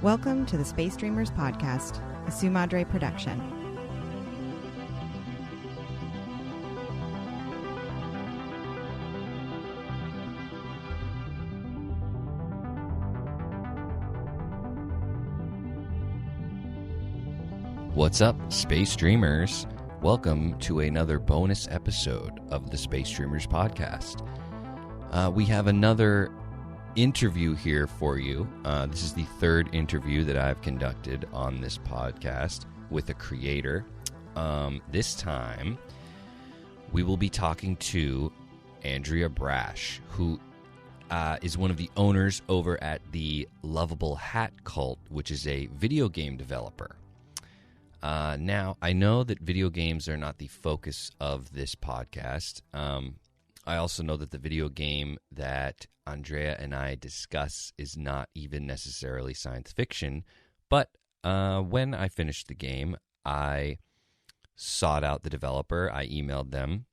Welcome to the Space Dreamers podcast, a Su Madre production. What's up, Space Dreamers? Welcome to another bonus episode of the Space Dreamers podcast. We have another interview here for you. This is the third interview that I've conducted on this podcast with a creator. This time, we will be talking to Andrea Brasch, who is one of the owners over at the Lovable Hat Cult, which is a video game developer. Now, I know that video games are not the focus of this podcast. I also know that the video game that Andrea and I discuss is not even necessarily science fiction. But when I finished the game, I sought out the developer. I emailed them,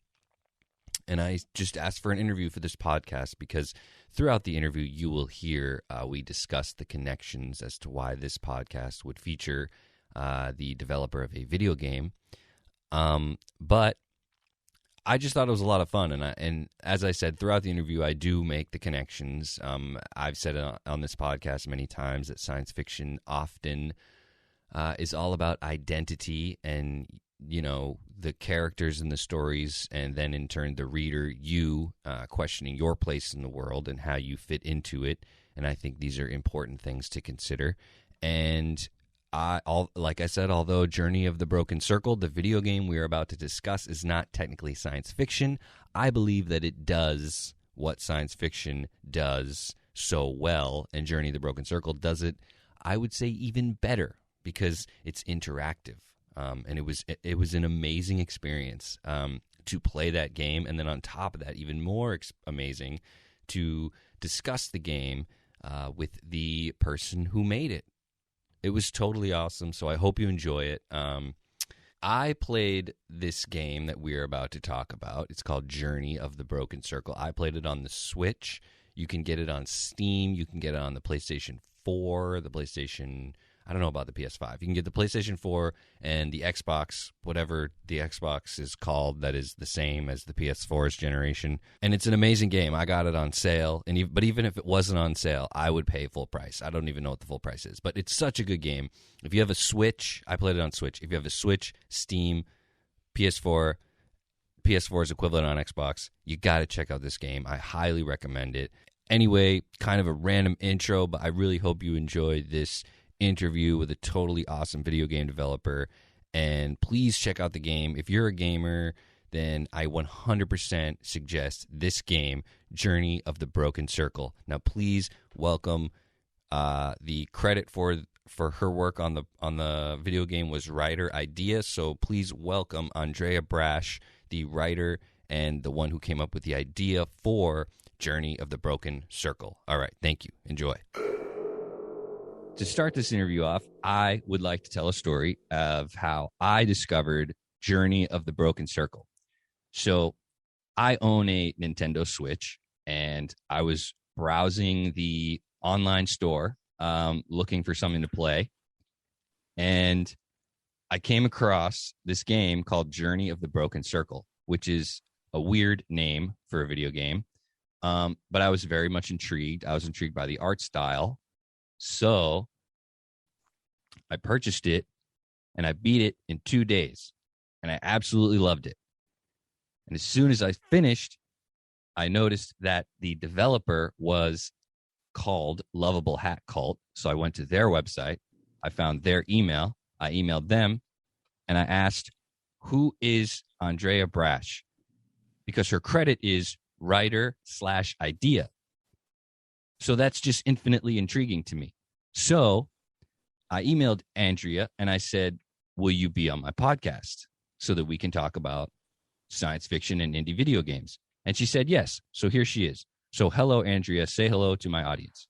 and I just asked for an interview for this podcast because throughout the interview, you will hear we discuss the connections as to why this podcast would feature the developer of a video game. But I just thought it was a lot of fun, and as I said throughout the interview, I do make the connections. I've said it on this podcast many times that science fiction often is all about identity and, you know, the characters and the stories, and then in turn the reader, you questioning your place in the world and how you fit into it. And I think these are important things to consider. And like I said, although Journey of the Broken Circle, the video game we are about to discuss, is not technically science fiction, I believe that it does what science fiction does so well, and Journey of the Broken Circle does it, I would say, even better because it's interactive. And it was an amazing experience to play that game, and then on top of that, even more amazing to discuss the game with the person who made it. It was totally awesome, so I hope you enjoy it. I played this game that we're about to talk about. It's called Journey of the Broken Circle. I played it on the Switch. You can get it on Steam. You can get it on the PlayStation 4, the PlayStation... I don't know about the PS5. You can get the PlayStation 4 and the Xbox, whatever the Xbox is called, that is the same as the PS4's generation. And it's an amazing game. I got it on sale. But even if it wasn't on sale, I would pay full price. I don't even know what the full price is. But it's such a good game. If you have a Switch, I played it on Switch. If you have a Switch, Steam, PS4, PS4's equivalent on Xbox, you got to check out this game. I highly recommend it. Anyway, kind of a random intro, but I really hope you enjoy this interview with a totally awesome video game developer, and please check out the game. If you're a gamer, then I 100% suggest this game, Journey of the Broken Circle. Now, please welcome the credit for her work on the video game was writer idea. So please welcome Andrea Brasch, the writer and the one who came up with the idea for Journey of the Broken Circle. All right, thank you. Enjoy. To start this interview off, I would like to tell a story of how I discovered Journey of the Broken Circle. So I own a Nintendo Switch, and I was browsing the online store looking for something to play, and I came across this game called Journey of the Broken Circle, which is a weird name for a video game, but I was very much intrigued. I was intrigued by the art style. So I purchased it, and I beat it in 2 days, and I absolutely loved it. And as soon as I finished, I noticed that the developer was called Lovable Hat Cult. So I went to their website. I found their email. I emailed them, and I asked, who is Andrea Brasch? Because her credit is writer/idea. So that's just infinitely intriguing to me. So I emailed Andrea and I said, will you be on my podcast so that we can talk about science fiction and indie video games? And she said yes. So here she is. So hello, Andrea. Say hello to my audience.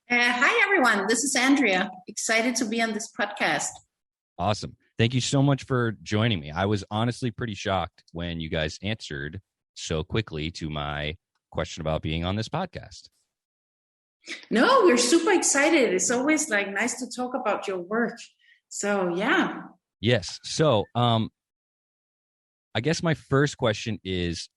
Hi, everyone. This is Andrea. Excited to be on this podcast. Awesome. Thank you so much for joining me. I was honestly pretty shocked when you guys answered so quickly to my question about being on this podcast. No, we're super excited. It's always like nice to talk about your work. So yeah. Yes. So, I guess my first question is,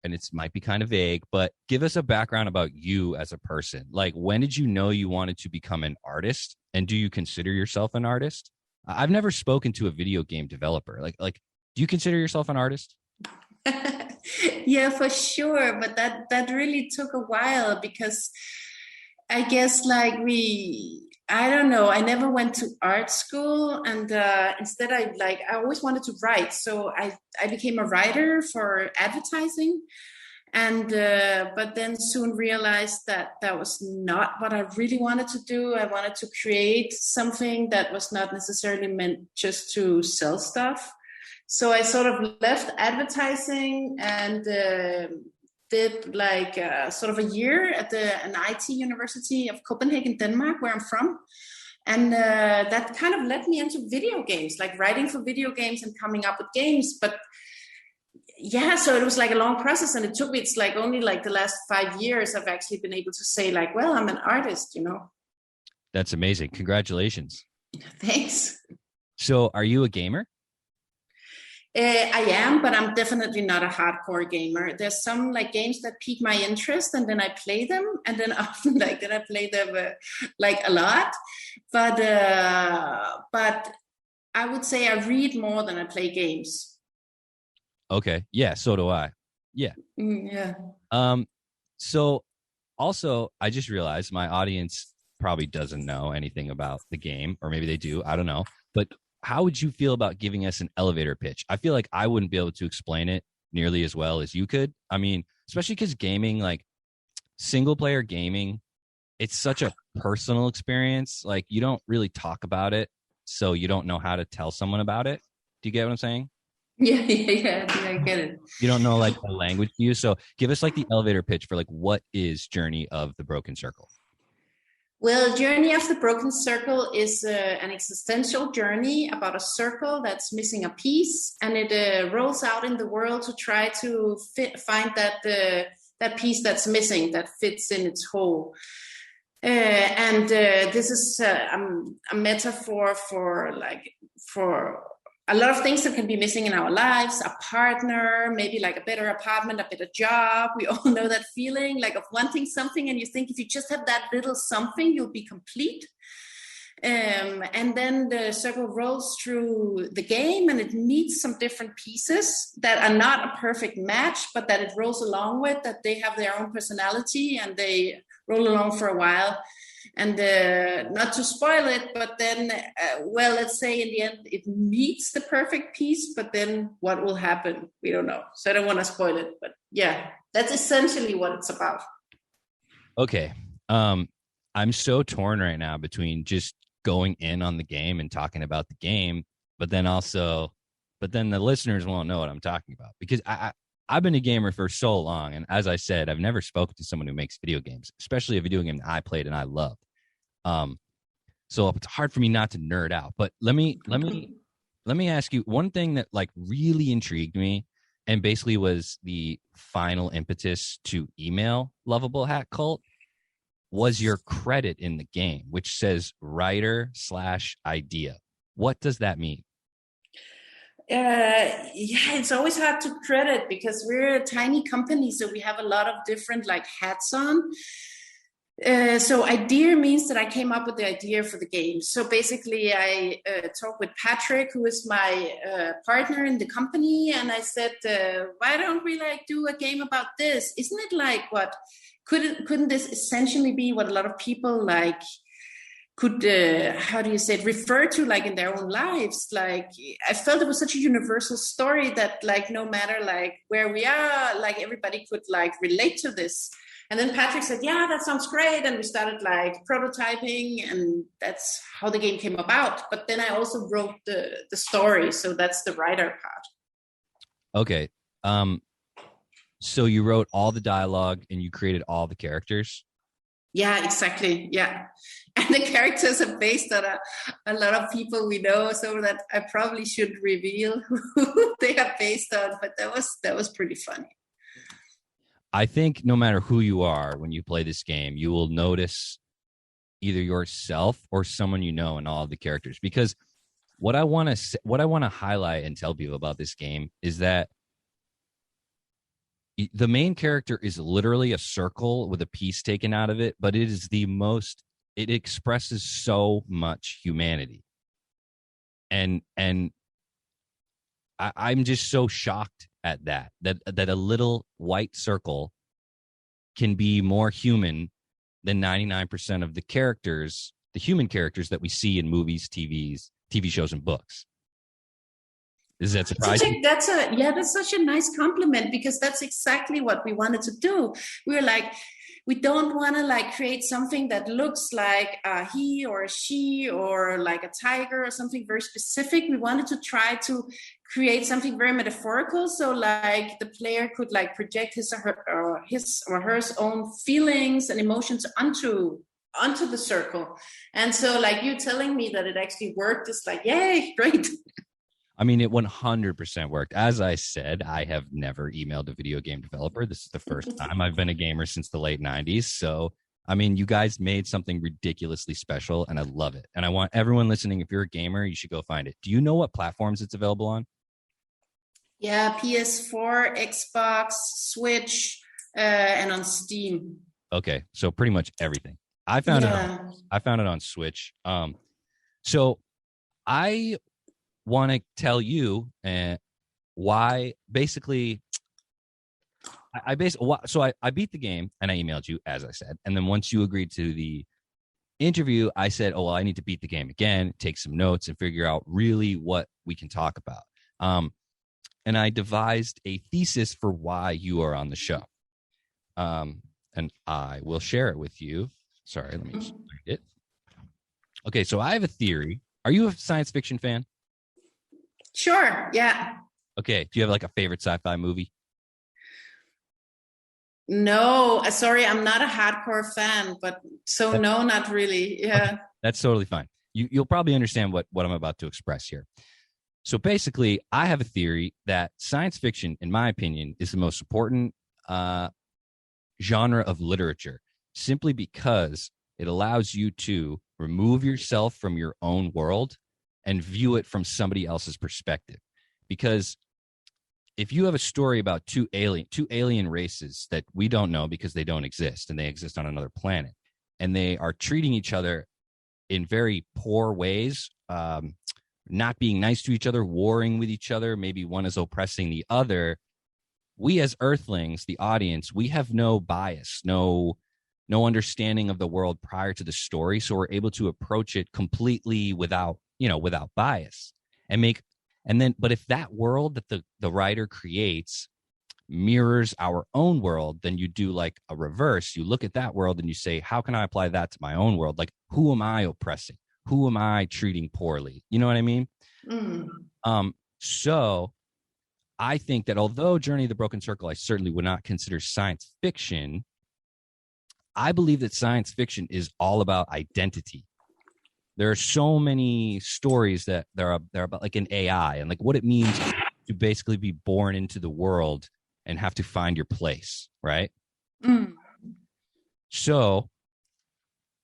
and it might be kind of vague, but give us a background about you as a person. Like, when did you know you wanted to become an artist? And do you consider yourself an artist? I've never spoken to a video game developer. Like, do you consider yourself an artist? Yeah, for sure. But that really took a while because I guess like I don't know, I never went to art school, and instead I always wanted to write. So I became a writer for advertising, and but then soon realized that that was not what I really wanted to do. I wanted to create something that was not necessarily meant just to sell stuff. So I sort of left advertising and did like sort of a year at an IT University of Copenhagen, Denmark, where I'm from. And that kind of led me into video games, like writing for video games and coming up with games. But yeah, so it was like a long process, and it's like only like the last 5 years I've actually been able to say like, well, I'm an artist, you know. That's amazing. Congratulations. Thanks. So, are you a gamer? I am, but I'm definitely not a hardcore gamer. There's some like games that pique my interest, and then I play them, and then often like then I play them like a lot. But I would say I read more than I play games. Okay. Yeah, so do I. Yeah. Yeah. So also I just realized my audience probably doesn't know anything about the game, or maybe they do, I don't know. But how would you feel about giving us an elevator pitch? I feel like I wouldn't be able to explain it nearly as well as you could. I mean, especially because gaming, like single player gaming, it's such a personal experience. Like you don't really talk about it, so you don't know how to tell someone about it. Do you get what I'm saying? Yeah, I get it. You don't know like the language to use. So give us like the elevator pitch for like what is Journey of the Broken Circle? Well, Journey of the Broken Circle is an existential journey about a circle that's missing a piece, and it rolls out in the world to try to find that piece that's missing, that fits in its whole. This is a metaphor for a lot of things that can be missing in our lives: a partner, maybe like a better apartment, a better job. We all know that feeling like of wanting something, and you think if you just have that little something, you'll be complete. And then the circle rolls through the game, and it meets some different pieces that are not a perfect match, but that it rolls along with, that they have their own personality and they roll along for a while. And not to spoil it, but then, well, let's say in the end it meets the perfect piece, but then what will happen? We don't know. So I don't want to spoil it, but yeah, that's essentially what it's about. Okay. I'm so torn right now between just going in on the game and talking about the game, but then the listeners won't know what I'm talking about, because I've been a gamer for so long. And as I said, I've never spoken to someone who makes video games, especially a video game that I played and I loved. So it's hard for me not to nerd out, but let me ask you one thing that like really intrigued me and basically was the final impetus to email Lovable Hat Cult was your credit in the game, which says writer/idea. What does that mean? Yeah, it's always hard to credit because we're a tiny company, so we have a lot of different like hats on. So idea means that I came up with the idea for the game. So basically I talked with Patrick, who is my partner in the company, and I said, why don't we like do a game about this? Isn't it like what couldn't this essentially be what a lot of people like could how do you say it, refer to like in their own lives? Like I felt it was such a universal story that like no matter like where we are, like everybody could like relate to this. And then Patrick said, yeah, that sounds great. And we started like prototyping, and that's how the game came about. But then I also wrote the story. So that's the writer part. Okay. So you wrote all the dialogue and you created all the characters? Yeah, exactly. Yeah. And the characters are based on a lot of people we know, so that I probably should reveal who they are based on, but that was pretty funny. I think no matter who you are, when you play this game, you will notice either yourself or someone you know in all of the characters. Because what I want to highlight and tell people about this game is that the main character is literally a circle with a piece taken out of it, but it expresses so much humanity. And I'm just so shocked at that a little white circle can be more human than 99% of the characters, the human characters that we see in movies, TV shows, and books. Is that surprising? That's such a nice compliment, because that's exactly what we wanted to do. We're like, we don't want to like create something that looks like he or she or like a tiger or something very specific. We wanted to try to create something very metaphorical, so like the player could like project his or her own feelings and emotions onto the circle. And so like you telling me that it actually worked is like, yay, great. I mean, it 100% worked. As I said, I have never emailed a video game developer. This is the first time. I've been a gamer since the late 90s. So, I mean, you guys made something ridiculously special, and I love it. And I want everyone listening, if you're a gamer, you should go find it. Do you know what platforms it's available on? Yeah, PS4, Xbox, Switch, and on Steam. Okay, so pretty much everything. I found it on Switch. So I want to tell you why. Basically, I beat the game and I emailed you, as I said, and then once you agreed to the interview, I said, oh well, I need to beat the game again, take some notes, and figure out really what we can talk about. And I devised a thesis for why you are on the show, and I will share it with you. Sorry, let me just find it. Okay, so I have a theory. Are you a science fiction fan? Sure, yeah. Okay, do you have like a favorite sci-fi movie? No, sorry, I'm not a hardcore fan, but no, not really. Yeah. Okay, that's totally fine. You'll probably understand what I'm about to express here. So basically, I have a theory that science fiction, in my opinion, is the most important genre of literature, simply because it allows you to remove yourself from your own world and view it from somebody else's perspective. Because if you have a story about two alien races that we don't know because they don't exist and they exist on another planet, and they are treating each other in very poor ways, not being nice to each other, warring with each other, maybe one is oppressing the other, we as Earthlings, the audience, we have no bias, no understanding of the world prior to the story, so we're able to approach it completely without bias but if that world that the writer creates mirrors our own world, then you do like a reverse. You look at that world and you say, how can I apply that to my own world? Like, who am I oppressing? Who am I treating poorly? You know what I mean? So I think that although Journey of the Broken Circle, I certainly would not consider science fiction, I believe that science fiction is all about identity. There are so many stories that they're about like an AI and like what it means to basically be born into the world and have to find your place, right? So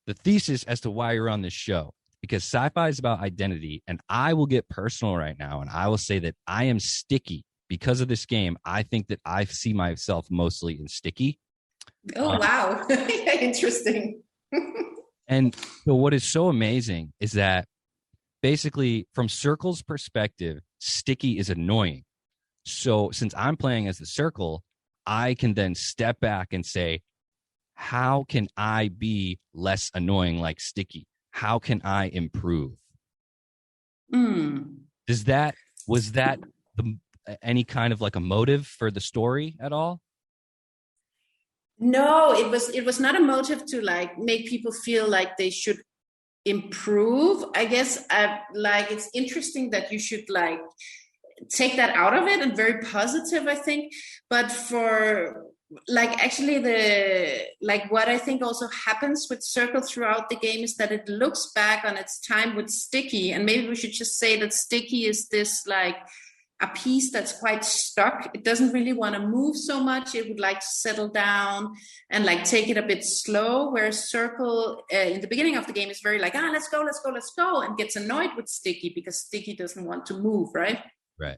the thesis as to why you're on this show, because sci-fi is about identity, and I will get personal right now, and I will say that I am Sticky. Because of this game, I think that I see myself mostly in Sticky. Oh, wow. Interesting. And so what is so amazing is that basically from Circle's perspective, Sticky is annoying. So since I'm playing as the Circle, I can then step back and say, how can I be less annoying like Sticky? How can I improve? Was that any kind of like a motive for the story at all? No, it was not a motive to like make people feel like they should improve. I guess it's interesting that you should like take that out of it, and very positive, I think. But for like actually what I think also happens with Circle throughout the game is that it looks back on its time with Sticky, and maybe we should just say that Sticky is this like a piece that's quite stuck. It doesn't really want to move so much. It would like to settle down and like take it a bit slow. Whereas Circle in the beginning of the game is very like, let's go, and gets annoyed with Sticky because Sticky doesn't want to move, right? Right.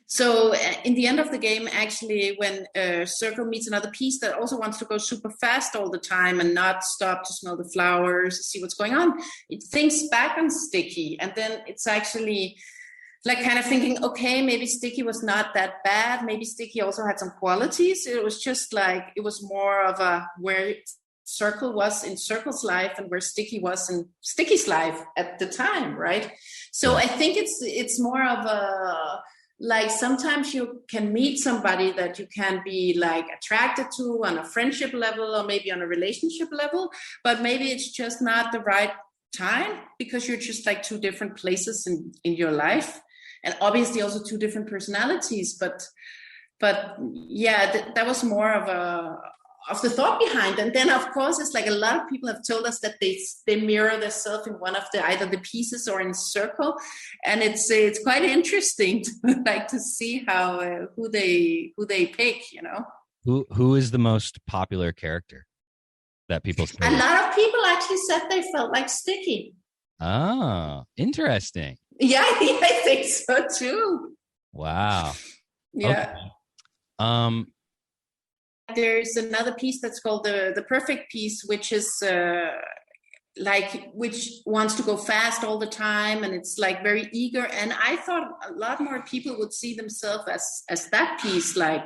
So in the end of the game, actually, when Circle meets another piece that also wants to go super fast all the time and not stop to smell the flowers, see what's going on, it thinks back on Sticky. And then it's actually like kind of thinking, okay, maybe Sticky was not that bad. Maybe Sticky also had some qualities. It was just like, it was more of a where Circle was in Circle's life and where Sticky was in Sticky's life at the time, right? So I think it's more of a, like sometimes you can meet somebody that you can be like attracted to on a friendship level or maybe on a relationship level, but maybe it's just not the right time because you're just like two different places in your life. And obviously also two different personalities, but yeah, that was more of the thought behind. And then of course, it's like a lot of people have told us that they mirror themselves in one of the either the pieces or in Circle, and it's quite interesting to see how who they pick, you know. Who is the most popular character that people say? A lot of people actually said they felt like Sticky. Oh, interesting. Yeah, I think so too. Wow. Yeah. Okay. There's another piece that's called the perfect piece, which is which wants to go fast all the time, and it's like very eager. And I thought a lot more people would see themselves as that piece, like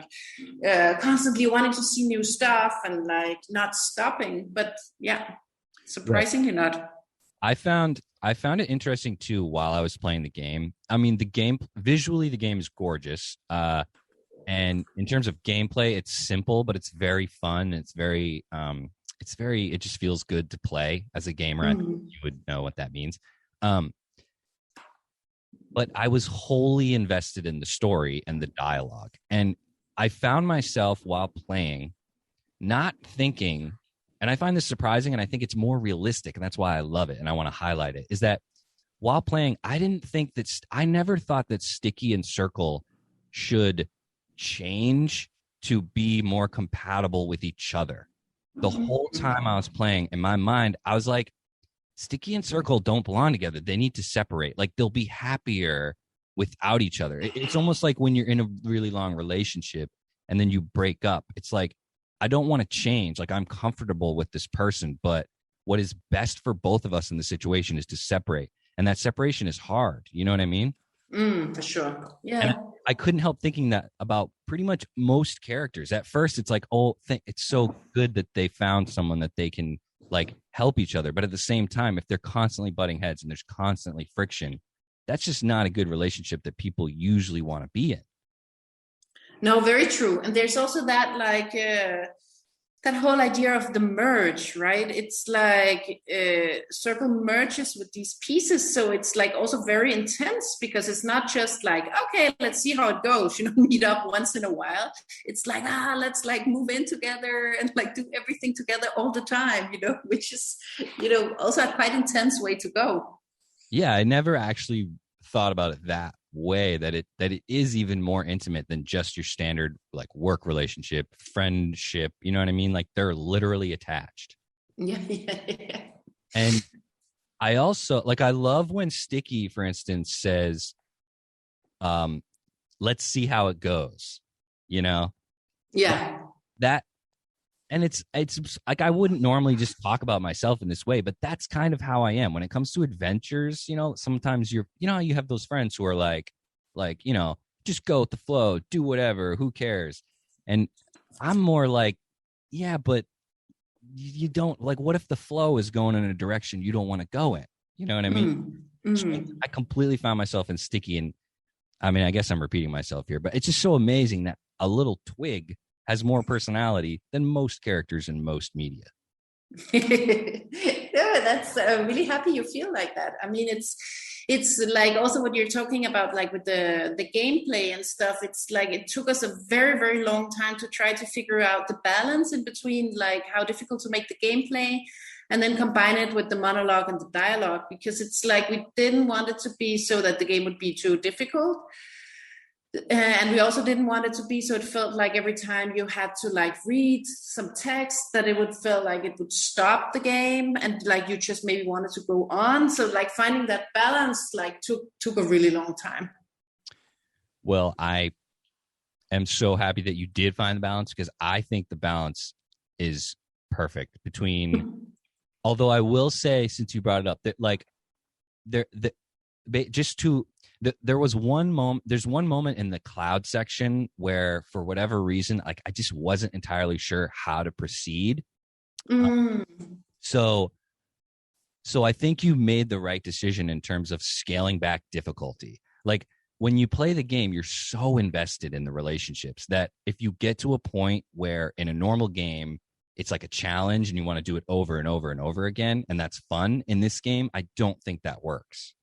constantly wanting to see new stuff and like not stopping. But yeah, surprisingly not. I found it interesting too while I was playing the game. I mean, visually the game is gorgeous. And in terms of gameplay, it's simple, but it's very fun. It just feels good to play as a gamer. I think you would know what that means. But I was wholly invested in the story and the dialogue. And I found myself while playing, not thinking, and I find this surprising, and I think it's more realistic, and that's why I love it, and I want to highlight it, is that while playing, I never thought that Sticky and Circle should change to be more compatible with each other. The whole time I was playing, in my mind, I was like, Sticky and Circle don't belong together. They need to separate. Like, they'll be happier without each other. It's almost like when you're in a really long relationship and then you break up. It's like, I don't want to change. Like, I'm comfortable with this person, but what is best for both of us in the situation is to separate. And that separation is hard. You know what I mean? For sure. Yeah. And I couldn't help thinking that about pretty much most characters. At first, it's like, it's so good that they found someone that they can like help each other. But at the same time, if they're constantly butting heads and there's constantly friction, that's just not a good relationship that people usually want to be in. No, very true. And there's also that like that whole idea of the merge, right? It's like Circle merges with these pieces. So it's like also very intense because it's not just like, okay, let's see how it goes, meet up once in a while. It's like, let's like move in together and like do everything together all the time, which is, also a quite intense way to go. Yeah, I never actually thought about it that way, that it is even more intimate than just your standard like work relationship, friendship, you know what I mean? Like they're literally attached. Yeah. And I also like, I love when Sticky, for instance, says, let's see how it goes, Yeah. That, and it's like, I wouldn't normally just talk about myself in this way, but that's kind of how I am when it comes to adventures. Sometimes you have those friends who are like, just go with the flow, do whatever, who cares? And I'm more like, yeah, but you don't like, what if the flow is going in a direction you don't want to go in? You know what I mean? So I completely found myself in Sticky. And I mean, I guess I'm repeating myself here, but it's just so amazing that a little twig has more personality than most characters in most media. Yeah, that's really happy you feel like that. I mean, it's like also what you're talking about, like with the gameplay and stuff. It's like it took us a very, very long time to try to figure out the balance in between, like how difficult to make the gameplay and then combine it with the monologue and the dialogue, because it's like we didn't want it to be so that the game would be too difficult. And we also didn't want it to be so it felt like every time you had to like read some text that it would feel like it would stop the game and like you just maybe wanted to go on. So like finding that balance like took a really long time. Well, I am so happy that you did find the balance, because I think the balance is perfect between, although I will say, since you brought it up, that like there was one moment, there's one moment in the cloud section where for whatever reason, like I just wasn't entirely sure how to proceed. So I think you made the right decision in terms of scaling back difficulty. Like when you play the game, you're so invested in the relationships that if you get to a point where in a normal game, it's like a challenge and you want to do it over and over and over again, and that's fun, in this game, I don't think that works.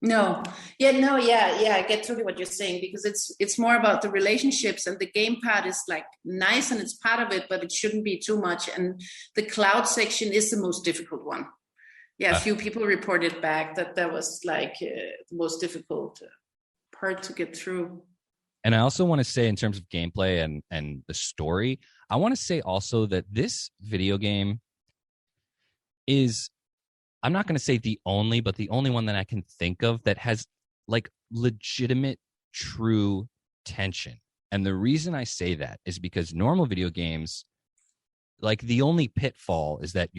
No. I get totally what you're saying, because it's more about the relationships, and the game part is like nice and it's part of it, but it shouldn't be too much. And the cloud section is the most difficult one. Yeah, a few people reported back that was like the most difficult part to get through. And I also want to say, in terms of gameplay and the story, I want to say also that this video game is, I'm not going to say the only, but the only one that I can think of that has like legitimate, true tension. And the reason I say that is because normal video games, like the only pitfall is that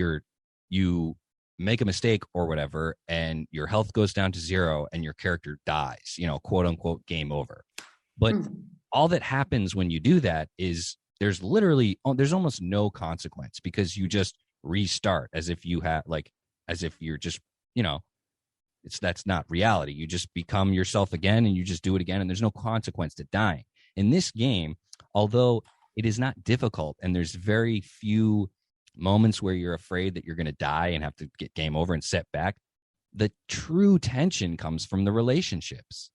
you make a mistake or whatever, and your health goes down to 0 and your character dies, quote unquote, game over. But all that happens when you do that is there's almost no consequence, because you just restart as if you're just, that's not reality. You just become yourself again and you just do it again, and there's no consequence to dying. In this game, although it is not difficult and there's very few moments where you're afraid that you're going to die and have to get game over and set back, the true tension comes from the relationships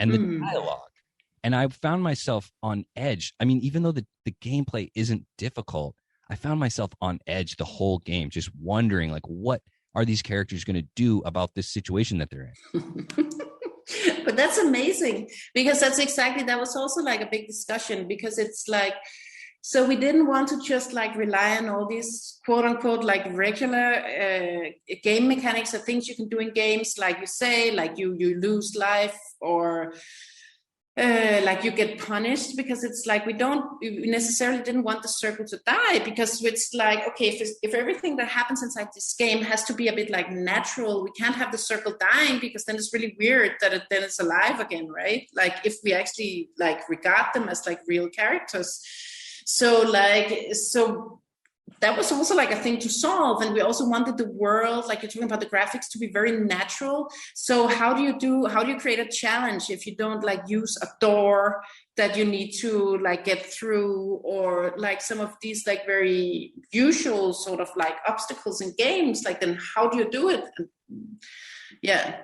and the dialogue. And I found myself on edge. I mean, even though the gameplay isn't difficult, I found myself on edge the whole game, just wondering, like, what are these characters going to do about this situation that they're in? But that's amazing, because that was also like a big discussion, because it's like, so we didn't want to just like rely on all these quote unquote like regular game mechanics or things you can do in games, like you say, like you lose life, or like you get punished, because it's like we necessarily didn't want the circle to die, because it's like, okay, if everything that happens inside this game has to be a bit like natural, we can't have the circle dying, because then it's really weird that then it's alive again, right? Like if we actually like regard them as like real characters. So that was also like a thing to solve. And we also wanted the world, like you're talking about the graphics, to be very natural. So how do you create a challenge if you don't like use a door that you need to like get through, or like some of these like very usual sort of like obstacles in games, like then how do you do it? And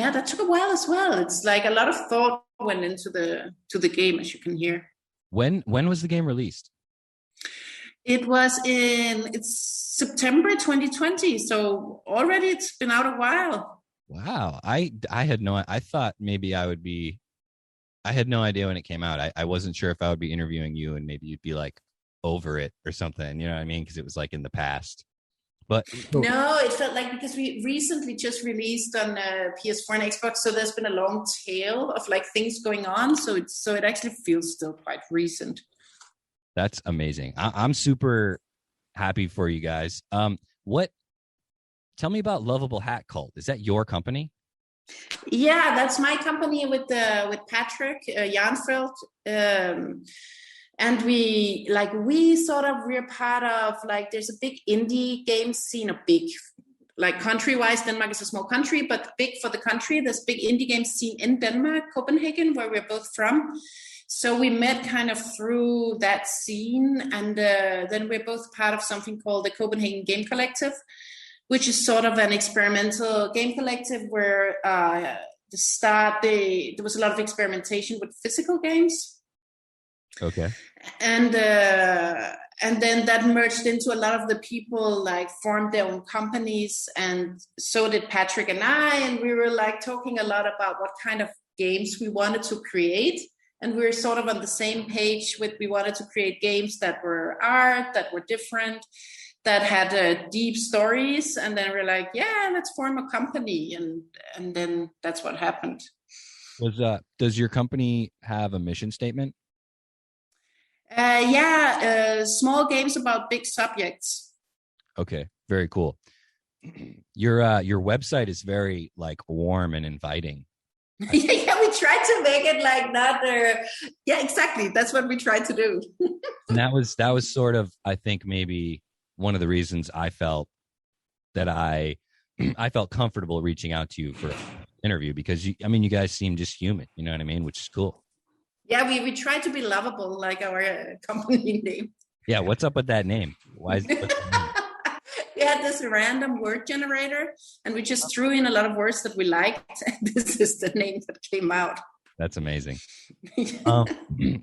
that took a while as well. It's like a lot of thought went into the game, as you can hear. When was the game released? It's September 2020, so already it's been out a while. Wow. I thought maybe I had no idea when it came out. I wasn't sure if I would be interviewing you and maybe you'd be like over it or something, you know what I mean? Because it was like in the past. But no, it felt like, because we recently just released on PS4 and Xbox, so there's been a long tail of like things going on. So it actually feels still quite recent. That's amazing. I'm super happy for you guys. Tell me about Lovable Hat Cult. Is that your company? Yeah, that's my company with Patrick Janfeld. And we're part of like, there's a big indie game scene, a big, like country-wise, Denmark is a small country, but big for the country. There's big indie game scene in Denmark, Copenhagen, where we're both from. So we met kind of through that scene, and then we're both part of something called the Copenhagen Game Collective, which is sort of an experimental game collective where there was a lot of experimentation with physical games. Okay. And then that merged into a lot of the people like formed their own companies, and so did Patrick and I, and we were like talking a lot about what kind of games we wanted to create. And we were sort of on the same page with, we wanted to create games that were art, that were different, that had deep stories. And then we're like, yeah, let's form a company. And then that's what happened. Does your company have a mission statement? Small games about big subjects. Okay, very cool. Your website is very like warm and inviting. Yeah, we tried to make it like not. Yeah, exactly. That's what we tried to do. And that was sort of, I think, maybe one of the reasons I felt that I felt comfortable reaching out to you for an interview, because you guys seem just human. You know what I mean? Which is cool. Yeah, we tried to be lovable, like our company name. Yeah, what's up with that name? Why is it? We had this random word generator, and we just threw in a lot of words that we liked, and this is the name that came out. That's amazing.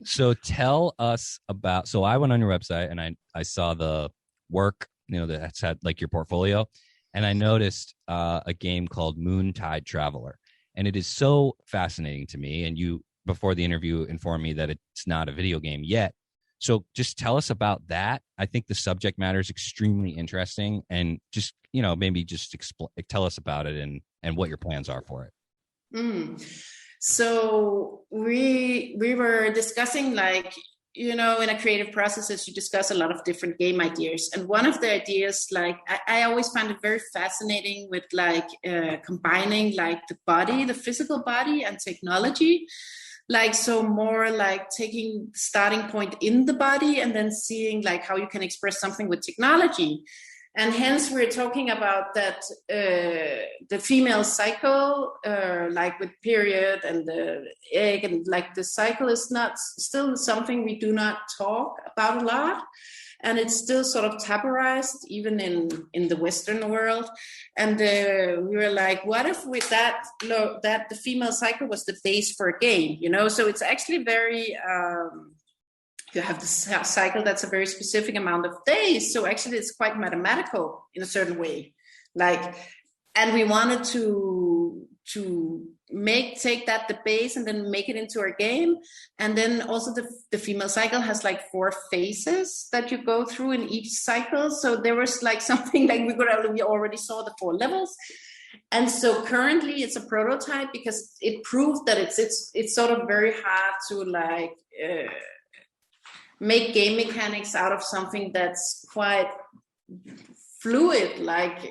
So tell us about. So I went on your website and I saw the work, that's had like your portfolio, and I noticed a game called Moontide Traveler, and it is so fascinating to me. And you, before the interview, informed me that it's not a video game yet. So just tell us about that. I think the subject matter is extremely interesting, and just, maybe just tell us about it and what your plans are for it. So we were discussing, like, in a creative processes, you discuss a lot of different game ideas. And one of the ideas, like, I always find it very fascinating with like combining like the physical body and technology. Like, so more like taking starting point in the body and then seeing like how you can express something with technology. And hence we're talking about that the female cycle, like with period and the egg, and like the cycle is not still something we do not talk about a lot. And it's still sort of tabuized, even in the Western world. And we were like, what if with that the female cycle was the base for a game, So it's actually very, you have the cycle that's a very specific amount of days. So actually it's quite mathematical in a certain way. Like, and we wanted to take that the base and then make it into our game. And then also the female cycle has like 4 phases that you go through in each cycle. So there was like something like we already saw the 4 levels. And so currently it's a prototype because it proved that it's sort of very hard to like make game mechanics out of something that's quite fluid, like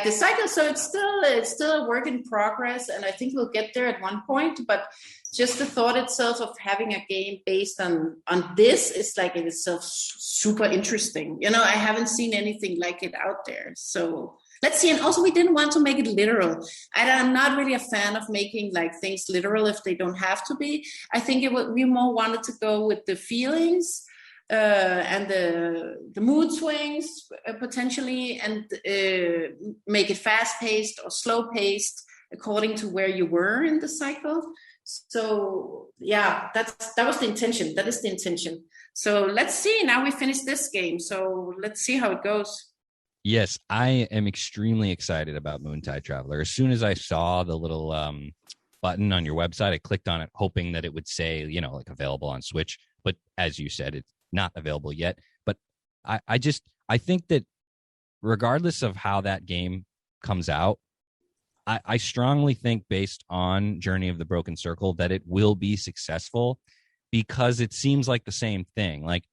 the cycle. So it's still a work in progress, and I think we'll get there at one point. But just the thought itself of having a game based on this is like in itself super interesting. I haven't seen anything like it out there. So let's see. And also we didn't want to make it literal. I'm not really a fan of making like things literal if they don't have to be. I think we more wanted to go with the feelings and the mood swings potentially, and make it fast-paced or slow-paced according to where you were in the cycle. So yeah, that was the intention. That is the intention. So let's see. Now we finished this game, so let's see how it goes. Yes, I am extremely excited about Moontide Traveler. As soon as I saw the little button on your website, I clicked on it hoping that it would say, like available on Switch. But as you said, it's not available yet. But I think that regardless of how that game comes out, I strongly think, based on Journey of the Broken Circle, that it will be successful, because it seems like the same thing. Like,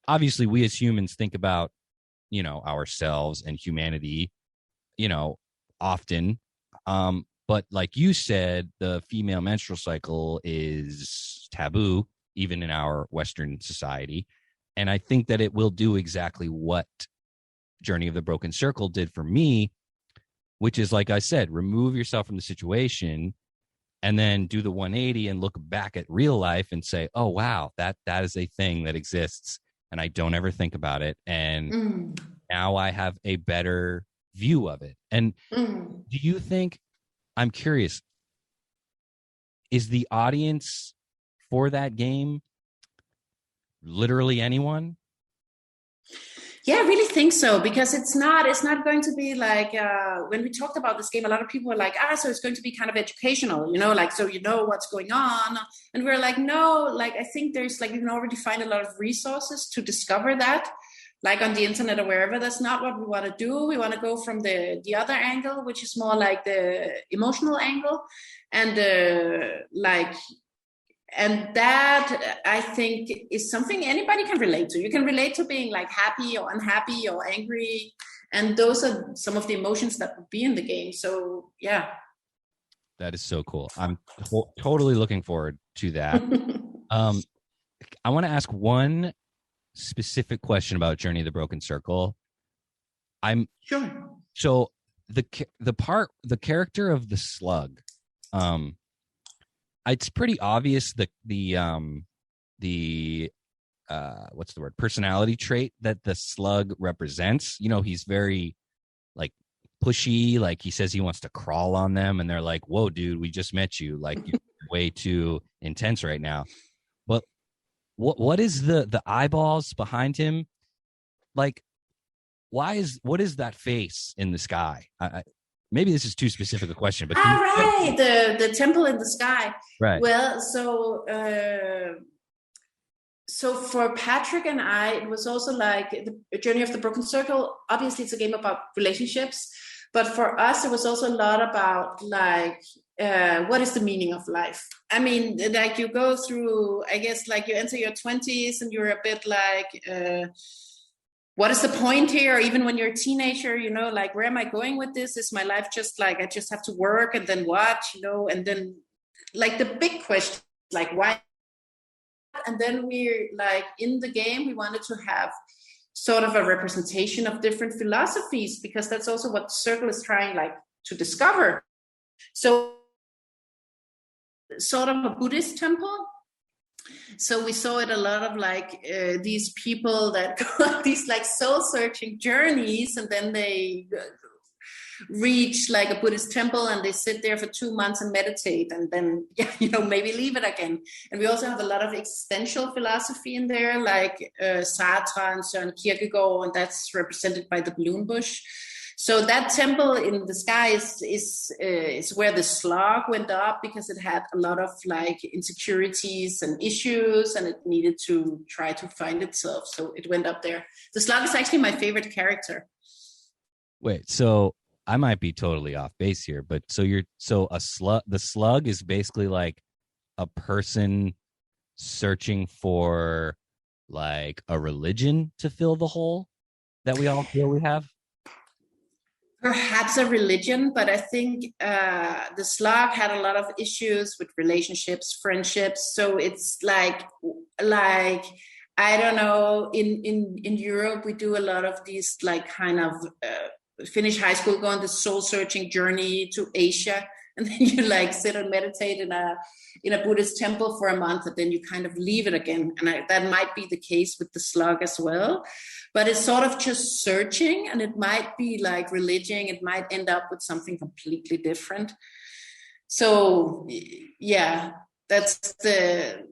obviously we as humans think about, ourselves and humanity, often. But like you said, the female menstrual cycle is taboo, even in our Western society. And I think that it will do exactly what Journey of the Broken Circle did for me, which is, like I said, remove yourself from the situation and then do the 180 and look back at real life and say, oh, wow, that is a thing that exists. And I don't ever think about it. And now I have a better view of it. And do you think, I'm curious, is the audience for that game literally anyone? Yeah, I really think so, because it's not going to be like when we talked about this game, a lot of people were like, so it's going to be kind of educational, like, so what's going on. And we're like, no, like, I think there's like, you can already find a lot of resources to discover that, like on the internet or wherever. That's not what we want to do. We want to go from the other angle, which is more like the emotional angle, and and that, I think, is something anybody can relate to. You can relate to being like happy or unhappy or angry. And those are some of the emotions that would be in the game. So, yeah. That is so cool. I'm totally looking forward to that. I want to ask one specific question about Journey of the Broken Circle. Sure. So the character of the slug, it's pretty obvious the what's the word, personality trait that the slug represents. He's very like pushy, like he says he wants to crawl on them, and they're like, whoa dude, we just met you, like you're way too intense right now. But what is the eyeballs behind him, like what is that face in the sky? Maybe this is too specific a question, but right, the temple in the sky. Right. Well, so for Patrick and I, it was also like the Journey of the Broken Circle. Obviously, it's a game about relationships, but for us, it was also a lot about like what is the meaning of life. I mean, like you go through, I guess, like you enter your 20s and you're a bit like. What is the point here? Or even when you're a teenager, like, where am I going with this? Is my life just like, I just have to work and then what, and then like the big question, like, why? And then we're like, in the game, we wanted to have sort of a representation of different philosophies, because that's also what Circle is trying like to discover. So sort of a Buddhist temple. So we saw it a lot of like these people that go on these like soul searching journeys, and then they reach like a Buddhist temple and they sit there for 2 months and meditate, and then maybe leave it again. And we also have a lot of existential philosophy in there, like Sartre and Søren Kierkegaard, and that's represented by the balloon bush. So that temple in the sky is where the slug went up, because it had a lot of like insecurities and issues, and it needed to try to find itself. So it went up there. The slug is actually my favorite character. Wait, so I might be totally off base here, but the slug is basically like a person searching for like a religion to fill the hole that we all feel we have. Perhaps a religion, but I think the slug had a lot of issues with relationships, friendships. So it's like I don't know. In Europe, we do a lot of these like kind of finish high school, go on the soul searching journey to Asia, and then you like sit and meditate in a Buddhist temple for a month, and then you kind of leave it again. And that might be the case with the slug as well. But it's sort of just searching, and it might be like religion. It might end up with something completely different. So yeah, that's the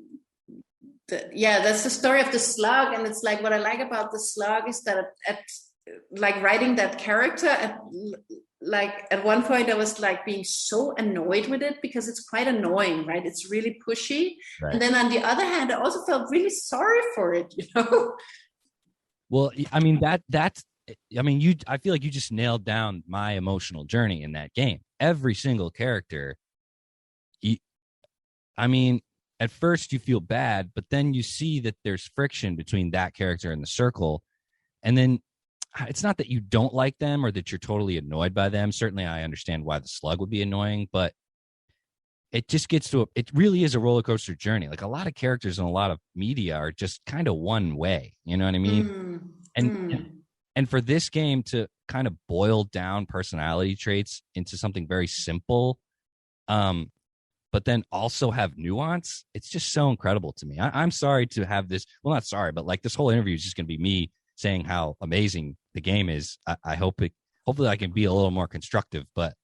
story of the slug. And it's like, what I like about the slug is that at like writing that character, at one point I was like being so annoyed with it, because it's quite annoying, right? It's really pushy. Right. And then on the other hand, I also felt really sorry for it, Well, I mean, I feel like you just nailed down my emotional journey in that game. Every single character, at first you feel bad, but then you see that there's friction between that character and the circle. And then it's not that you don't like them or that you're totally annoyed by them. Certainly I understand why the slug would be annoying, but it just gets it really is a roller coaster journey. Like a lot of characters in a lot of media are just kind of one way, you know what I mean? And for this game to kind of boil down personality traits into something very simple, but then also have nuance, it's just so incredible to me. I'm sorry to have this. Well, not sorry, but like this whole interview is just going to be me saying how amazing the game is. I hope hopefully I can be a little more constructive, but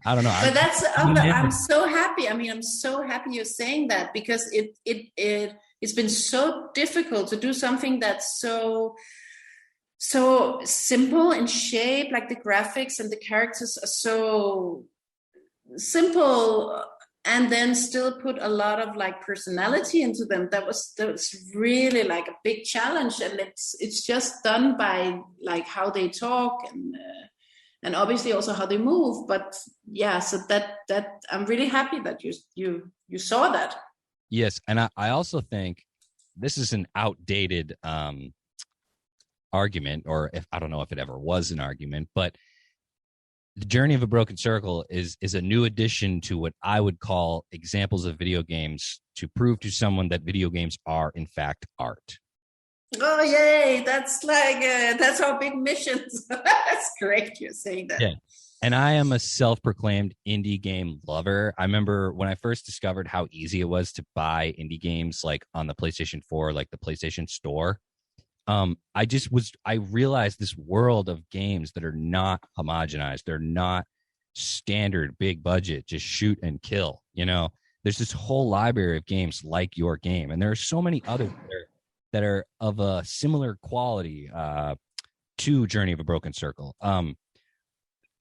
I don't know. But I'm so happy. I mean, I'm so happy you're saying that, because it's been so difficult to do something that's so so simple in shape, like the graphics and the characters are so simple, and then still put a lot of like personality into them. That was really like a big challenge, and it's just done by like how they talk and obviously also how they move. But yeah, so that I'm really happy that you saw that. Yes, and I also think this is an outdated argument, or if I don't know if it ever was an argument, but the Journey of a Broken Circle is a new addition to what I would call examples of video games to prove to someone that video games are in fact art. Oh yay! That's like that's our big mission. That's great you're saying that. Yeah. And I am a self-proclaimed indie game lover. I remember when I first discovered how easy it was to buy indie games like on the PlayStation 4, like the PlayStation Store. I realized this world of games that are not homogenized. They're not standard big budget, just shoot and kill. You know, there's this whole library of games like your game. And there are so many others that are of a similar quality to Journey of a Broken Circle.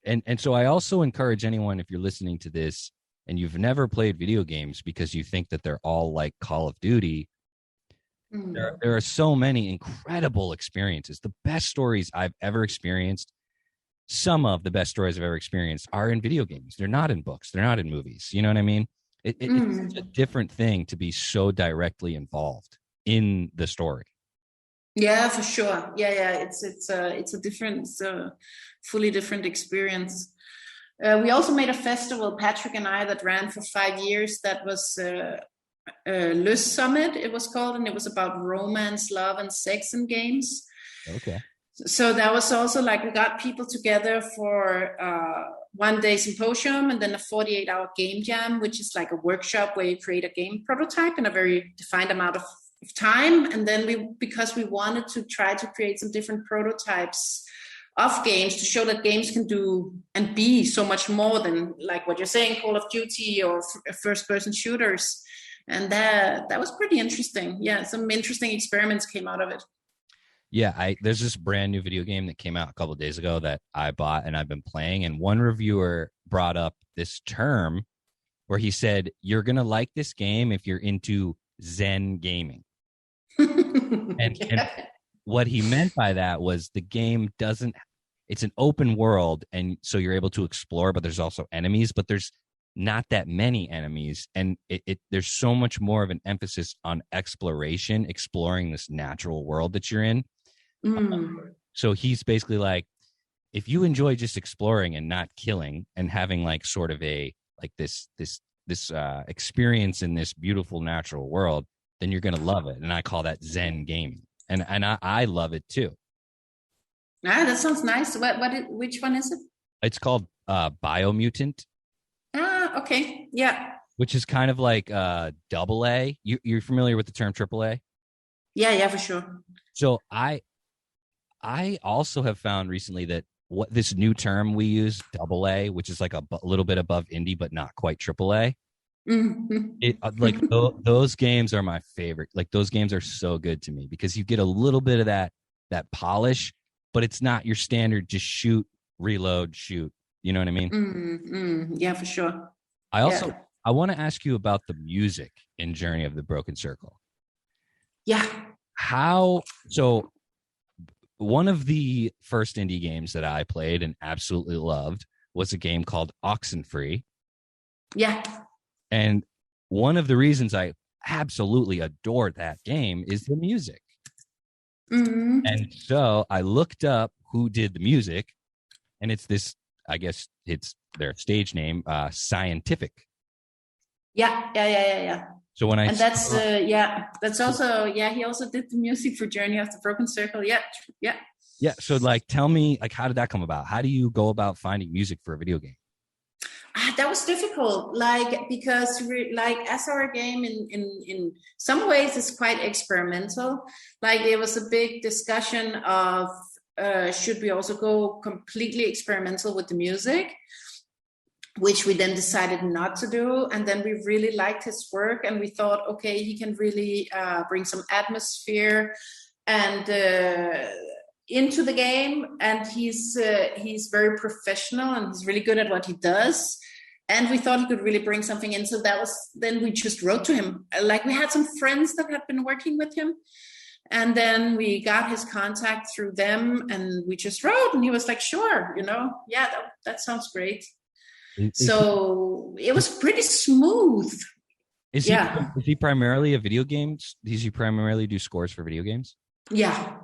And so I also encourage anyone, if you're listening to this and you've never played video games because you think that they're all like Call of Duty, there are so many incredible experiences. The best stories I've ever experienced, some of the best stories I've ever experienced are in video games. They're not in books. They're not in movies. You know what I mean? It's a different thing to be so directly involved in the story. Yeah, for sure. Yeah. It's a different, fully different experience. We also made a festival, Patrick and I, that ran for 5 years. That was Le Summit, it was called, and it was about romance, love, and sex in games. Okay. So that was also like we got people together for 1 day symposium and then a 48-hour game jam, which is like a workshop where you create a game prototype in a very defined amount of time. And then because we wanted to try to create some different prototypes of games to show that games can do and be so much more than like what you're saying, Call of Duty or first-person shooters. And that was pretty interesting. Yeah, some interesting experiments came out of it. Yeah, there's this brand new video game that came out a couple of days ago that I bought and I've been playing. And one reviewer brought up this term where he said, you're going to like this game if you're into Zen gaming. And what he meant by that was the game it's an open world. And so you're able to explore, but there's also enemies, but there's not that many enemies. And there's so much more of an emphasis on exploration, exploring this natural world that you're in. So he's basically like, if you enjoy just exploring and not killing and having like sort of this experience in this beautiful natural world, then you're going to love it. And I call that Zen gaming. And I love it too. Ah, that sounds nice. Which one is it? It's called Biomutant. Ah, okay. Yeah. Which is kind of like double A. You're familiar with the term triple A? Yeah, for sure. So I also have found recently that what this new term we use, double A, which is like a little bit above indie, but not quite triple A. Those games are my favorite. Like those games are so good to me because you get a little bit of that polish, but it's not your standard just shoot, reload, shoot. You know what I mean? Yeah, for sure. I want to ask you about the music in Journey of the Broken Circle. Yeah. So one of the first indie games that I played and absolutely loved was a game called Oxenfree. Yeah. And one of the reasons I absolutely adored that game is the music. And so I looked up who did the music, and it's this, I guess it's their stage name, Scientific. Yeah. So when that's also he also did the music for Journey of the Broken Circle. Yeah. So like, tell me, like, how did that come about? How do you go about finding music for a video game? That was difficult, like because as our game in some ways is quite experimental. Like there was a big discussion of should we also go completely experimental with the music, which we then decided not to do. And then we really liked his work, and we thought, okay, he can really bring some atmosphere and into the game, and he's very professional and he's really good at what he does. And we thought he could really bring something in. So then we just wrote to him. Like, we had some friends that had been working with him. And then we got his contact through them, and we just wrote, and he was like, sure, yeah, that sounds great. So it was pretty smooth. Is he primarily a video games? Does he primarily do scores for video games? Yeah.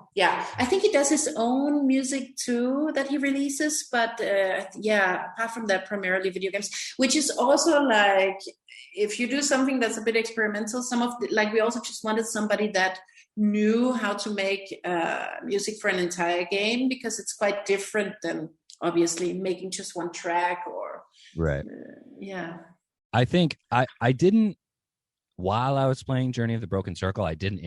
I think he does his own music too that he releases, but apart from that, primarily video games, which is also like, if you do something that's a bit experimental, we also just wanted somebody that knew how to make music for an entire game, because it's quite different than obviously making just one track or right. I think I didn't, while I was playing Journey of the Broken Circle, I didn't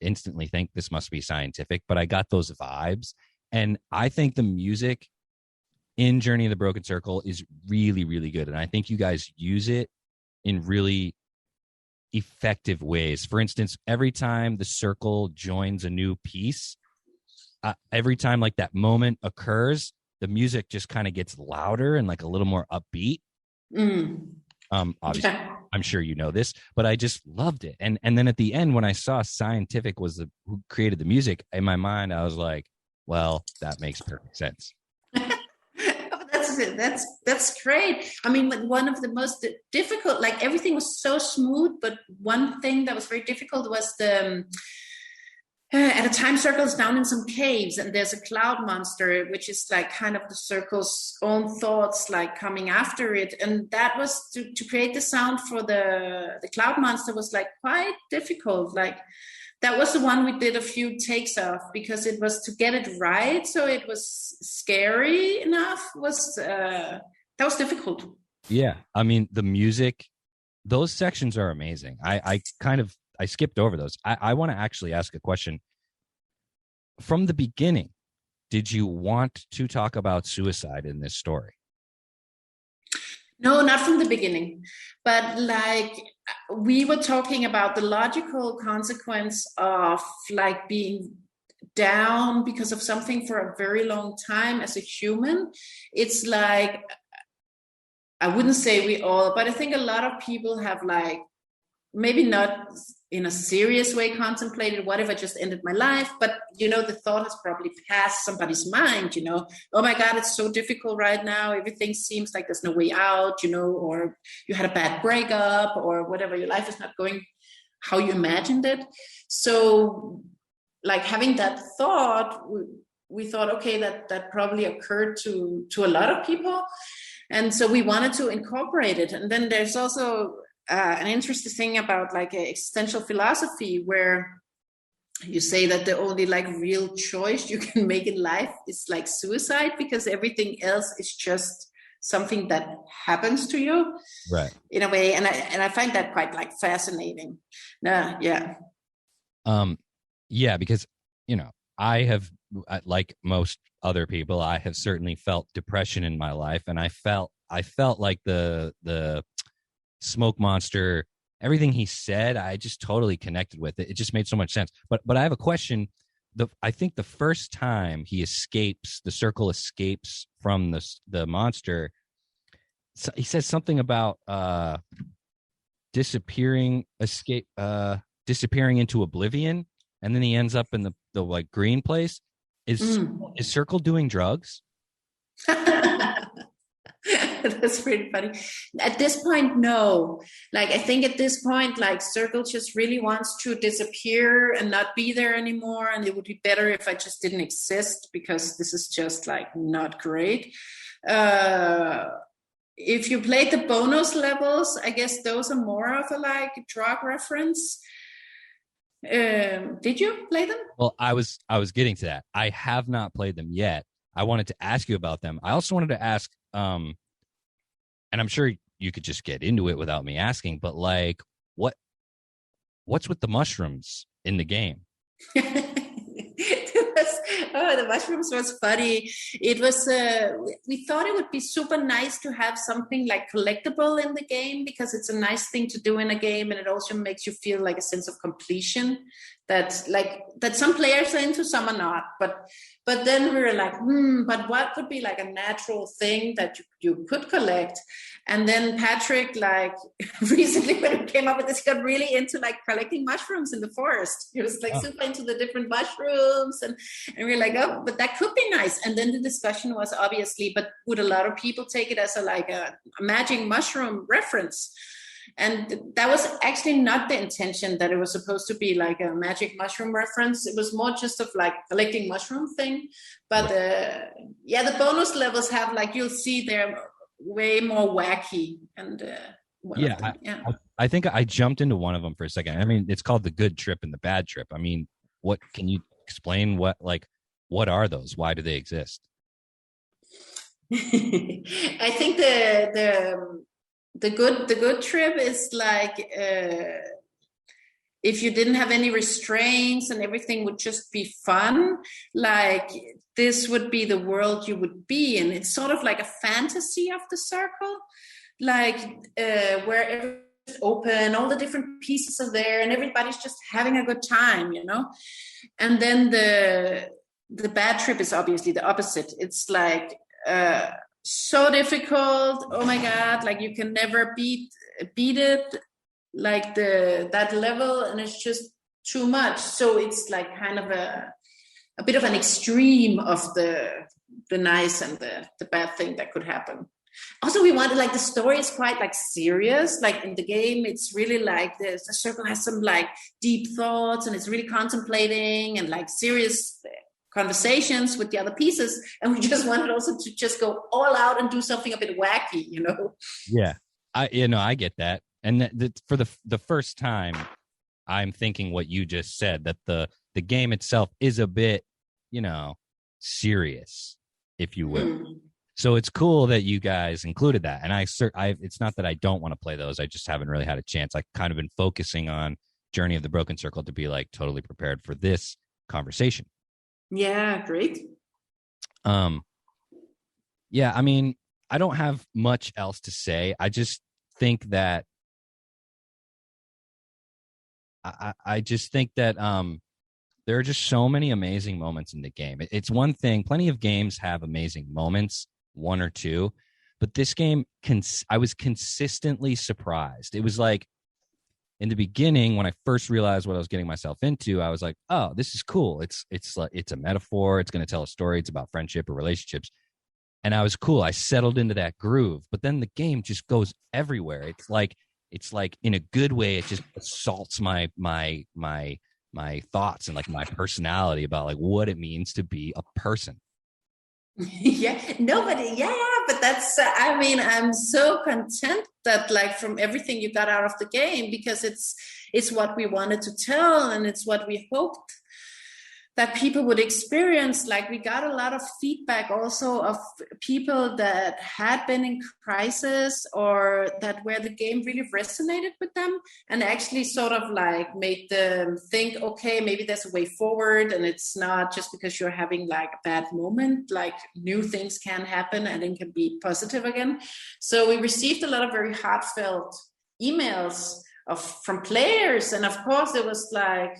instantly think this must be scientific, but I got those vibes. And I think the music in Journey of the Broken Circle is really, really good. And I think you guys use it in really effective ways. For instance, every time the circle joins a new piece, every time like that moment occurs, the music just kind of gets louder and like a little more upbeat. Obviously, I'm sure you know this, but I just loved it. And then at the end, when I saw Scientific was who created the music, in my mind, I was like, well, that makes perfect sense. That's great. I mean, one of the most difficult, like, everything was so smooth, but one thing that was very difficult was at a time, circle's down in some caves, and there's a cloud monster, which is like kind of the circle's own thoughts, like, coming after it. And that was to create the sound for the cloud monster was like quite difficult. Like, that was the one we did a few takes of, because it was to get it right. So it was scary enough. That was difficult. Yeah. I mean, the music, those sections are amazing. I skipped over those. I want to actually ask a question. From the beginning, did you want to talk about suicide in this story? No, not from the beginning. But like, we were talking about the logical consequence of like being down because of something for a very long time as a human. It's like, I wouldn't say we all, but I think a lot of people have, like, maybe not in a serious way contemplated, what if I just ended my life? But, the thought has probably passed somebody's mind, oh my God, it's so difficult right now. Everything seems like there's no way out, or you had a bad breakup or whatever. Your life is not going how you imagined it. So, like, having that thought, we thought, okay, that probably occurred to a lot of people. And so we wanted to incorporate it. And then there's also an interesting thing about like existential philosophy, where you say that the only like real choice you can make in life is like suicide, because everything else is just something that happens to you, right? In a way. And I find that quite like fascinating. Yeah. Yeah, because I have, like most other people, I have certainly felt depression in my life, and I felt like the smoke monster, everything he said, I just totally connected with it. It just made so much sense. But I have a question. I think the first time the circle escapes from the monster, he says something about disappearing into oblivion, and then he ends up in the like green place. Is Circle doing drugs? That's pretty funny. At this point, no. Like, I think at this point, like, Circle just really wants to disappear and not be there anymore. And it would be better if I just didn't exist, because this is just like not great. If you played the bonus levels, I guess those are more of a like drug reference. Did you play them? Well, I was getting to that. I have not played them yet. I wanted to ask you about them. I also wanted to ask, and I'm sure you could just get into it without me asking, but like, what's with the mushrooms in the game? The mushrooms was funny. It was, we thought it would be super nice to have something like collectible in the game, because it's a nice thing to do in a game, and it also makes you feel like a sense of completion that some players are into, some are not. But then we were like, but what could be like a natural thing that you could collect? And then Patrick, like recently when we came up with this, he got really into like collecting mushrooms in the forest. He was like super into the different mushrooms, and we were like, oh, but that could be nice. And then the discussion was obviously, but would a lot of people take it as a magic mushroom reference? And that was actually not the intention, that it was supposed to be like a magic mushroom reference. It was more just of like collecting mushroom thing. But the bonus levels have, like, you'll see they're way more wacky. And I think I jumped into one of them for a second. I mean, it's called the good trip and the bad trip. I mean, what can you explain? What are those? Why do they exist? I think the good trip is like if you didn't have any restraints and everything would just be fun, like this would be the world you would be in. It's sort of like a fantasy of the circle, like where everything's open, all the different pieces are there, and everybody's just having a good time, you know. And then the bad trip is obviously the opposite. It's like so difficult, oh my god, like you can never beat it, like that level, and it's just too much. So it's like kind of a bit of an extreme of the nice and the bad thing that could happen. Also, we wanted, like, the story is quite like serious, like in the game it's really like the circle has some like deep thoughts, and it's really contemplating and like serious conversations with the other pieces, and we just wanted also to just go all out and do something a bit wacky, you know. Yeah, I get that. And for the first time, I'm thinking what you just said, that the game itself is a bit, you know, serious, if you will. So it's cool that you guys included that. And it's not that I don't want to play those, I just haven't really had a chance. I kind of been focusing on Journey of the Broken Circle to be like totally prepared for this conversation. Yeah, great. Yeah, I mean, I don't have much else to say. I just think that I just think that there are just so many amazing moments in the game. It's one thing, plenty of games have amazing moments, one or two, but this game, I was consistently surprised. It was like, in the beginning, when I first realized what I was getting myself into, I was like, oh, this is cool. It's a metaphor. It's going to tell a story. It's about friendship or relationships. And I was cool. I settled into that groove. But then the game just goes everywhere. It's like in a good way, it just assaults my thoughts and like my personality about like what it means to be a person. But that's I mean, I'm so content that, like, from everything you got out of the game, because it's what we wanted to tell, and it's what we hoped that people would experience. Like, we got a lot of feedback also of people that had been in crisis, or that where the game really resonated with them and actually sort of like made them think, okay, maybe there's a way forward, and it's not just because you're having like a bad moment, like new things can happen and it can be positive again. So we received a lot of very heartfelt emails from players, and of course there was like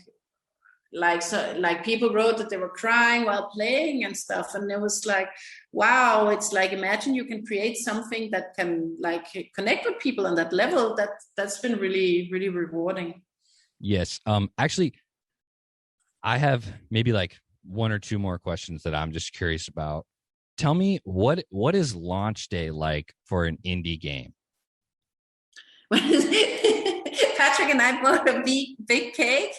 people wrote that they were crying while playing and stuff, and it was like, wow, it's like, imagine you can create something that can like connect with people on that level. That's been really, really rewarding. Yes. Actually, I have maybe like one or two more questions that I'm just curious about. Tell me, what is launch day like for an indie game? Patrick and I bought a big cake,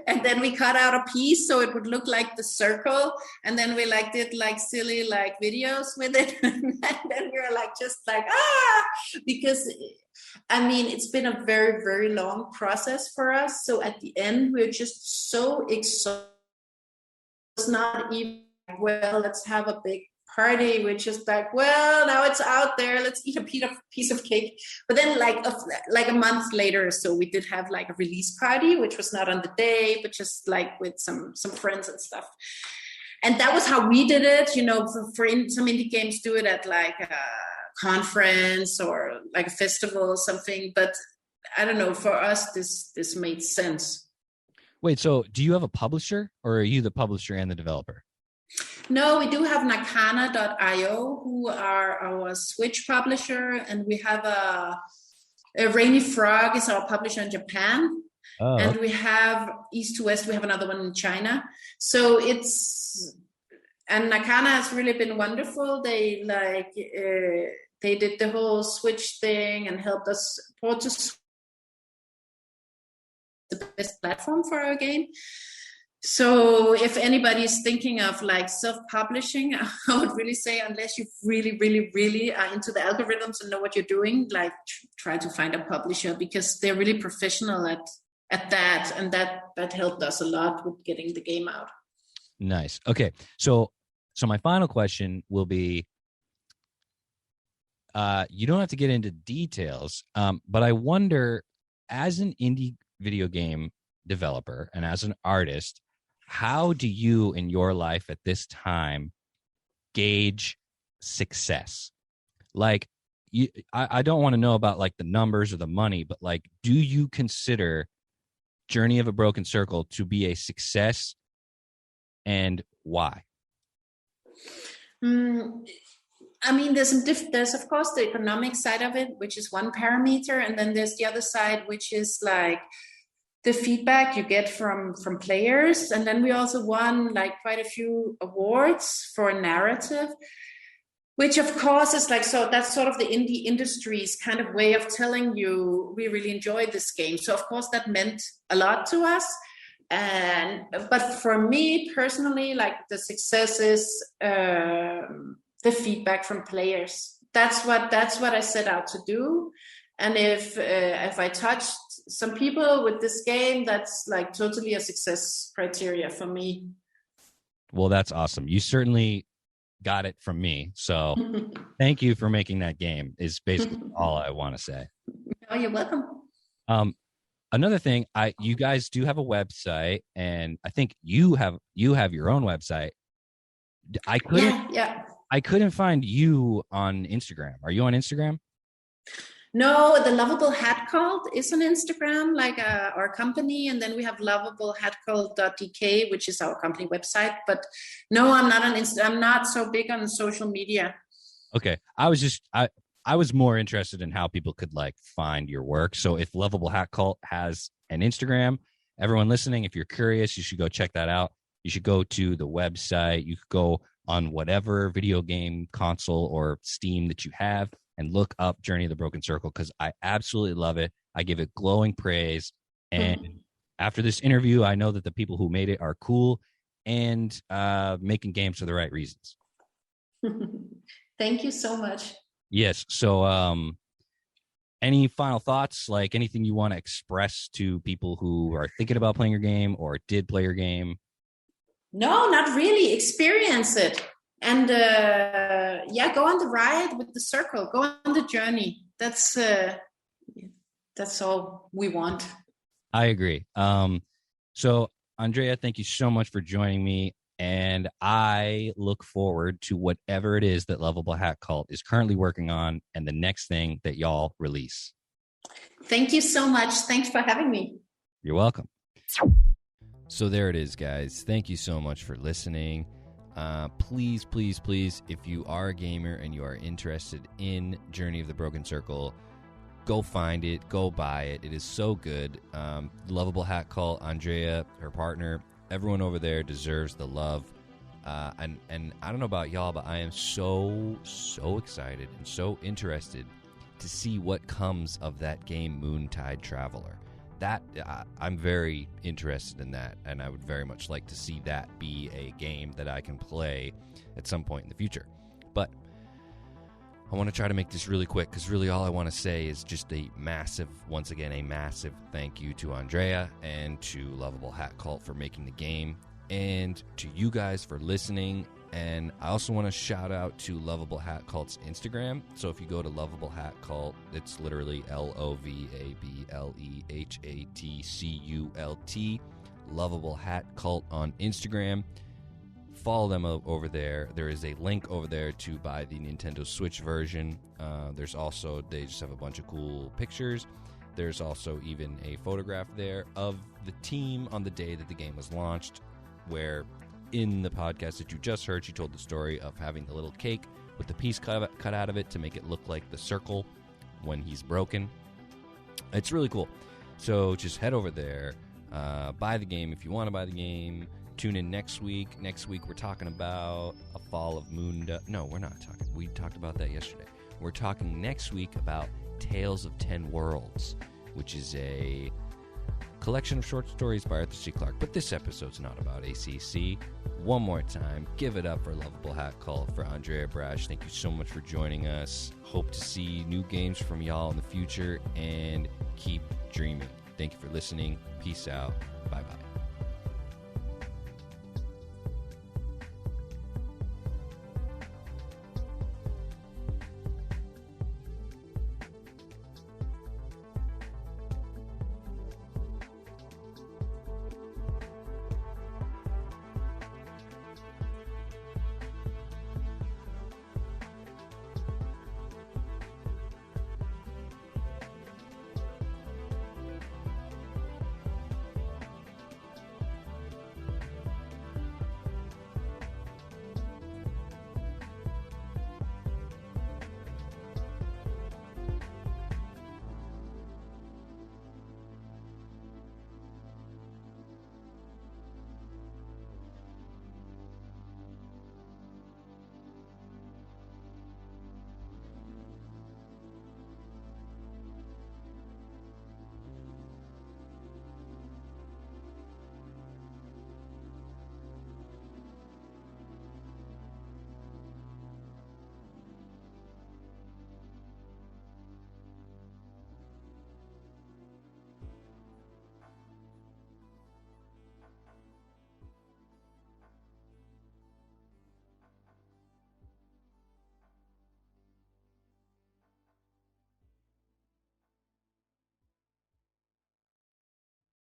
and then we cut out a piece so it would look like the circle, and then we like did like silly like videos with it, and then we were like just like because I mean, it's been a very, very long process for us. So at the end, we're just so exhausted. It's not even like, well, let's have a big party. We're just like, well, now it's out there, let's eat a piece of cake. But then like a month later, so we did have like a release party, which was not on the day, but just like with some friends and stuff. And that was how we did it. You know, for some indie games do it at like a conference or like a festival or something, but I don't know, for us this made sense. Wait, so do you have a publisher, or are you the publisher and the developer? No, we do have Nakana.io, who are our Switch publisher, and we have a Rainy Frog is our publisher in Japan. Oh, and we have East to West. We have another one in China. So and Nakana has really been wonderful. They they did the whole Switch thing and helped us port to the best platform for our game. So if anybody's thinking of like self-publishing, I would really say, unless you really, really, really are into the algorithms and know what you're doing, like try to find a publisher, because they're really professional at that, and that helped us a lot with getting the game out. Nice. Okay, so my final question will be, you don't have to get into details, but I wonder, as an indie video game developer and as an artist, how do you in your life at this time gauge success? Like, I don't want to know about like the numbers or the money, but like, do you consider Journey of a Broken Circle to be a success, and why? I mean, there's of course the economic side of it, which is one parameter, and then there's the other side, which is like the feedback you get from players. And then we also won like quite a few awards for narrative, which of course is like, so that's sort of the indie industry's kind of way of telling you we really enjoyed this game. So of course that meant a lot to us. But for me personally, like the success is the feedback from players. That's what I set out to do. And if I touched some people with this game, that's like totally a success criteria for me. Well, that's awesome. You certainly got it from me. So thank you for making that game is basically all I want to say. Oh, you're welcome. Another thing, you guys do have a website, and I think you have your own website. I couldn't find you on Instagram. Are you on Instagram? No, the Lovable Hat Cult is on Instagram, like our company, and then we have lovablehatcult.dk, which is our company website. But no, I'm not on Instagram. I'm not so big on social media. Okay, I was more interested in how people could like find your work. So if Lovable Hat Cult has an Instagram, everyone listening, if you're curious, you should go check that out. You should go to the website. You could go on whatever video game console or Steam that you have and look up Journey of the Broken Circle, because I absolutely love it. I give it glowing praise. And after this interview, I know that the people who made it are cool and making games for the right reasons. Thank you so much. Yes. So any final thoughts, like anything you want to express to people who are thinking about playing your game or did play your game? No, not really. Experience it. And go on the ride with the circle. Go on the journey. That's all we want. I agree. So, Andrea, thank you so much for joining me. And I look forward to whatever it is that Lovable Hat Cult is currently working on and the next thing that y'all release. Thank you so much. Thanks for having me. You're welcome. So there it is, guys. Thank you so much for listening. Please, please, please, if you are a gamer and you are interested in Journey of the Broken Circle, go find it, go buy it. It is so good. Lovable Hat Cult, Andrea, her partner, everyone over there deserves the love. And I don't know about y'all, but I am so excited and so interested to see what comes of that game, Moontide Traveler. I'm very interested in that, and I would very much like to see that be a game that I can play at some point in the future. But I want to try to make this really quick, because really all I want to say is just once again, a massive thank you to Andrea and to Lovable Hat Cult for making the game, and to you guys for listening. And I also want to shout out to Lovable Hat Cult's Instagram. So if you go to Lovable Hat Cult, it's literally LOVABLEHATCULT, Lovable Hat Cult on Instagram. Follow them over there. There is a link over there to buy the Nintendo Switch version. There's also, they just have a bunch of cool pictures. There's also even a photograph there of the team on the day that the game was launched, where in the podcast that you just heard, she told the story of having the little cake with the piece cut out of it to make it look like the circle when he's broken. It's really cool. So just head over there, buy the game if you want to buy the game. Tune in next week. Next week we're talking about A Fall of Moon. No, we're not talking. We talked about that yesterday. We're talking next week about Tales of 10 Worlds, which is a collection of short stories by Arthur C. Clarke. But this episode's not about ACC. One more time, give it up for Lovable Hat Cult, for Andrea Brasch. Thank you so much for joining us. Hope to see new games from y'all in the future, and keep dreaming. Thank you for listening. Peace out. Bye-bye.